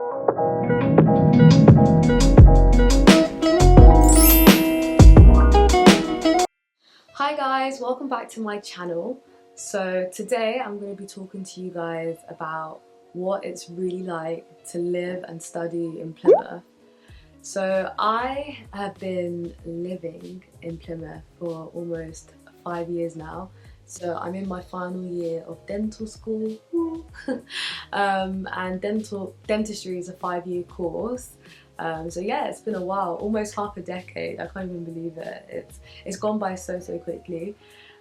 Hi guys, welcome back to my channel. So today I'm going to be talking to you guys about what it's really like to live and study in Plymouth. So I have been living in Plymouth for almost 5 years now. So I'm in my final year of dental school. And dentistry is a 5-year course. So yeah, it's been a while, almost half a decade. I can't even believe it. It's gone by so quickly.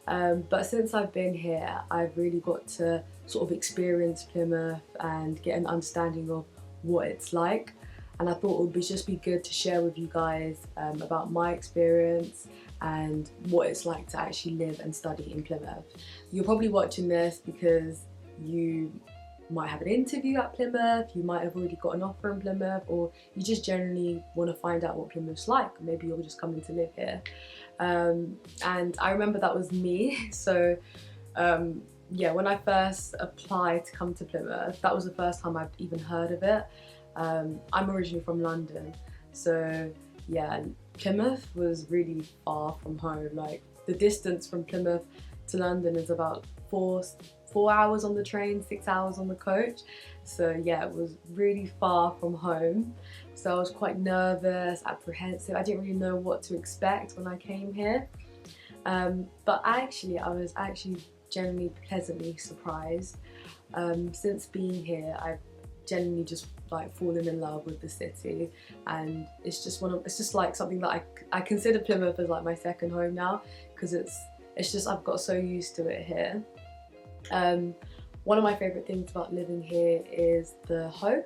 But since I've been here, I've really got to sort of experience Plymouth and get an understanding of what it's like. And I thought it would just be good to share with you guys about my experience and what it's like to actually live and study in Plymouth. You're probably watching this because you might have an interview at Plymouth, you might have already got an offer in Plymouth, or you just generally want to find out what Plymouth's like. Maybe you're just coming to live here. And I remember that was me. So yeah, when I first applied to come to Plymouth, that was the first time I'd even heard of it. I'm originally from London, so yeah, Plymouth was really far from home. Like, the distance from Plymouth to London is about 4 hours on the train, 6 hours on the coach. So yeah, it was really far from home. So I was quite nervous, apprehensive. I didn't really know what to expect when I came here. But I was actually genuinely pleasantly surprised. Since being here, I've genuinely just like fallen in love with the city, and it's just like something that I consider Plymouth as like my second home now, because it's just I've got so used to it here. One of my favourite things about living here is the Hoe.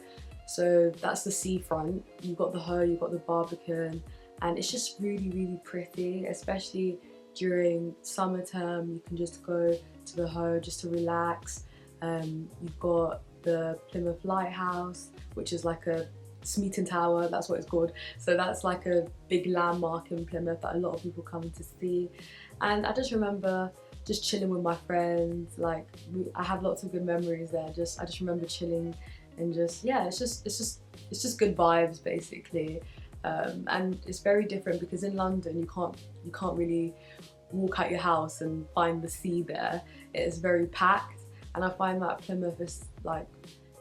So that's the seafront. You've got the Hoe, you've got the Barbican, and it's just really pretty, especially during summer term. You can just go to the Hoe just to relax. You've got the Plymouth Lighthouse, which is like a 𝗪𝐴𝐞𝐫𝐞 Tower, that's what it's called. So that's like a big landmark in Plymouth that a lot of people come to see. And I just remember just chilling with my friends. Like, I have lots of good memories there. I just remember chilling and just, yeah, it's just good vibes basically. And it's very different because in London you can't really walk out your house and find the sea there. It is very packed. And I find that Plymouth is like,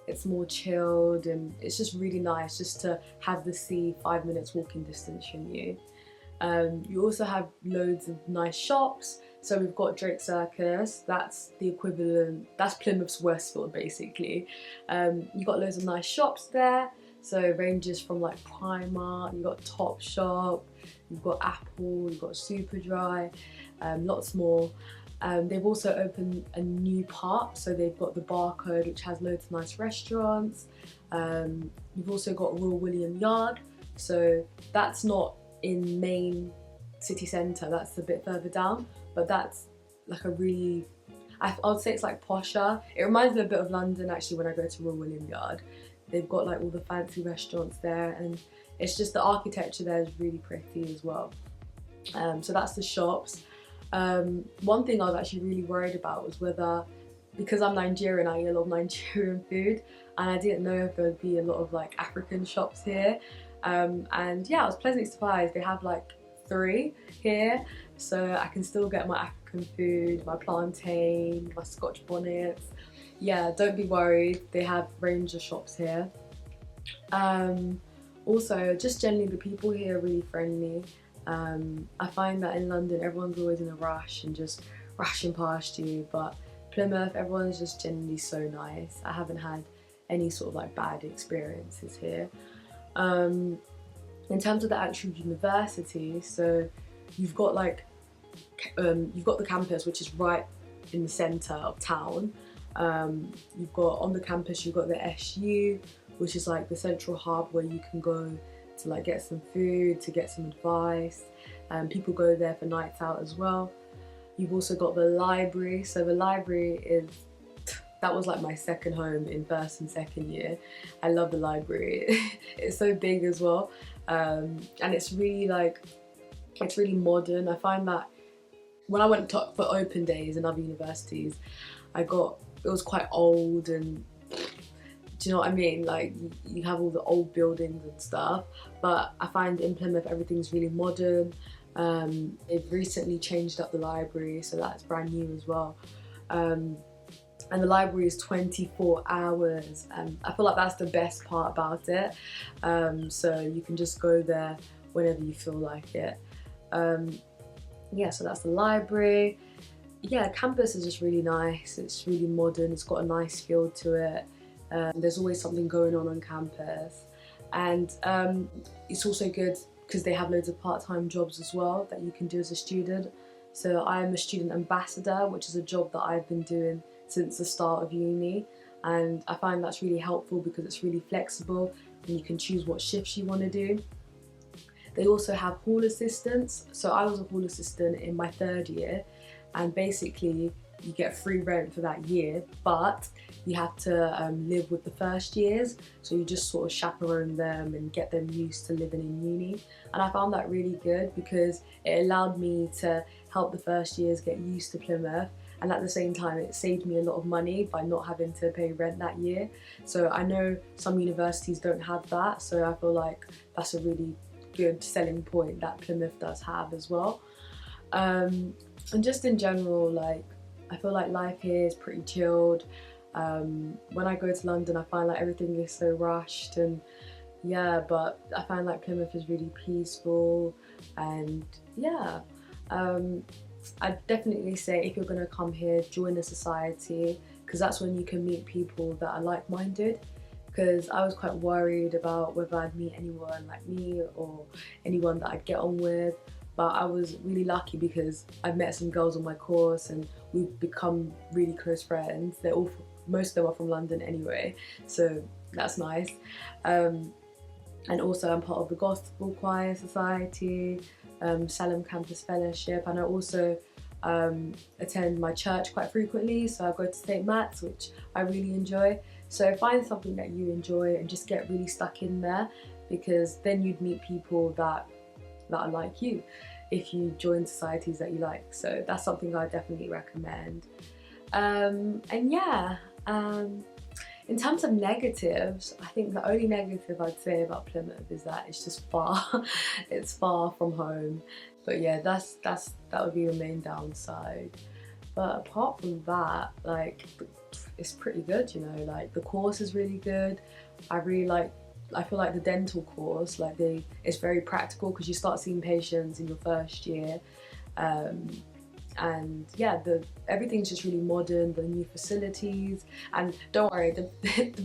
it's more chilled, and it's just really nice just to have the sea 5 minutes walking distance from you. You also have loads of nice shops. So we've got Drake Circus, that's the equivalent, that's Plymouth's Westfield basically. You've got loads of nice shops there. So it ranges from like Primark, you've got Topshop, you've got Apple, you've got Superdry, lots more. They've also opened a new part, so they've got the Barcode, which has loads of nice restaurants. You've also got Royal William Yard, so that's not in main city centre, that's a bit further down, but that's like a really, I would say it's like posher. It reminds me a bit of London actually when I go to Royal William Yard. They've got like all the fancy restaurants there, and it's just the architecture there is really pretty as well. So that's the shops. One thing I was actually really worried about was whether, because I'm Nigerian, I eat a lot of Nigerian food, and I didn't know if there would be a lot of like African shops here. And yeah, I was pleasantly surprised. They have like 3 here, so I can still get my African food, my plantain, my Scotch bonnets. Yeah, don't be worried, they have a range of shops here. Also, just generally the people here are really friendly. I find that in London everyone's always in a rush and just rushing past you, but Plymouth, everyone's just generally so nice. I haven't had any sort of like bad experiences here. In terms of the actual university, so you've got like you've got the campus, which is right in the centre of town. You've got on the campus, you've got the SU, which is like the central hub where you can go to like get some food, to get some advice. People go there for nights out as well. You've also got the library. So the library that was like my second home in first and second year. I love the library. It's so big as well. And it's really like, it's really modern. I find that when I went for open days in other universities, it was quite old and Do you know what I mean? Like you have all the old buildings and stuff, but I find in Plymouth everything's really modern. They've recently changed up the library, so that's brand new as well. And the library is 24 hours, and I feel like that's the best part about it. So you can just go there whenever you feel like it. Yeah, so that's the library. Yeah, campus is just really nice. It's really modern. It's got a nice feel to it. There's always something going on campus, and it's also good because they have loads of part-time jobs as well that you can do as a student. So I am a student ambassador, which is a job that I've been doing since the start of uni, and I find that's really helpful because it's really flexible and you can choose what shifts you want to do. They also have hall assistants. So I was a hall assistant in my 3rd year, and basically you get free rent for that year, but you have to live with the first years, so you just sort of chaperone them and get them used to living in uni. And I found that really good because it allowed me to help the first years get used to Plymouth, and at the same time it saved me a lot of money by not having to pay rent that year. So I know some universities don't have that, so I feel like that's a really good selling point that Plymouth does have as well. And just in general, like, I feel like life here is pretty chilled. When I go to London, I find like everything is so rushed, and yeah, but I find like Plymouth is really peaceful, and yeah. I'd definitely say if you're gonna come here, join a society, because that's when you can meet people that are like-minded. Because I was quite worried about whether I'd meet anyone like me or anyone that I'd get on with. But I was really lucky because I've met some girls on my course and we've become really close friends. Most of them are from London anyway, so that's nice. And also I'm part of the Gospel Choir Society, Salem Campus Fellowship, and I also attend my church quite frequently, so I go to 𝗪𝐴𝐴𝐻, which I really enjoy. So find something that you enjoy and just get really stuck in there, because then you'd meet people that are like you if you join societies that you like. So that's something I definitely recommend. And yeah, in terms of negatives, I think the only negative I'd say about Plymouth is that it's just far. It's far from home. But yeah, that would be the main downside. But apart from that, like, it's pretty good, you know. Like, the course is really good. I feel like the dental course, like, it's very practical because you start seeing patients in your first year. And yeah, everything's just really modern, the new facilities. And don't worry, the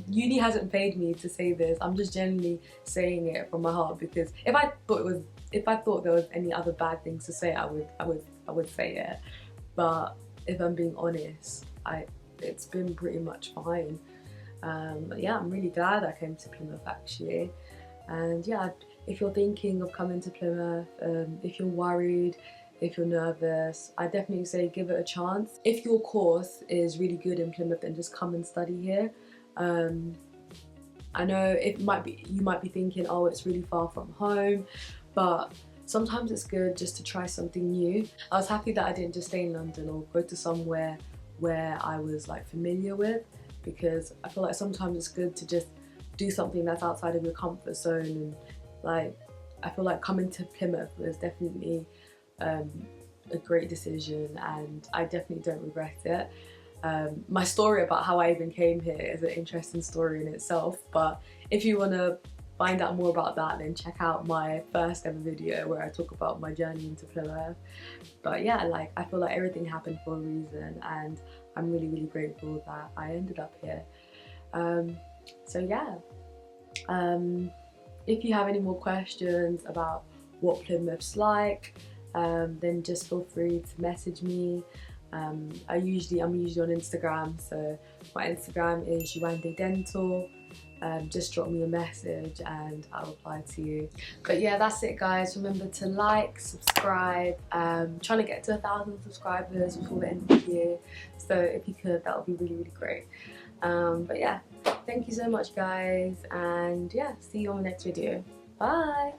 uni hasn't paid me to say this. I'm just genuinely saying it from my heart, because if I thought there was any other bad things to say, I would say it. But if I'm being honest, it's been pretty much fine. But yeah, I'm really glad I came to Plymouth actually. And yeah, if you're thinking of coming to Plymouth, if you're worried, if you're nervous, I definitely say give it a chance. If your course is really good in Plymouth, then just come and study here. I know you might be thinking, oh, it's really far from home, but sometimes it's good just to try something new. I was happy that I didn't just stay in London or go to somewhere where I was like familiar with, because I feel like sometimes it's good to just do something that's outside of your comfort zone. And like, I feel like coming to Plymouth was definitely a great decision, and I definitely don't regret it. My story about how I even came here is an interesting story in itself, but if you want to find out more about that, then check out my first ever video where I talk about my journey into Plymouth. But yeah, like, I feel like everything happened for a reason, and I'm really, really grateful that I ended up here. So yeah, if you have any more questions about what Plymouth's like, then just feel free to message me. I'm usually on Instagram, so my Instagram is 𝐟𝐢𝐧𝐝. Just drop me a message and I'll reply to you. But yeah, that's it guys. Remember to like, subscribe. Trying to get to 1,000 subscribers before the end of the year, so if you could, that would be really, really great. But yeah, thank you so much guys, and yeah, see you on the next video. Bye.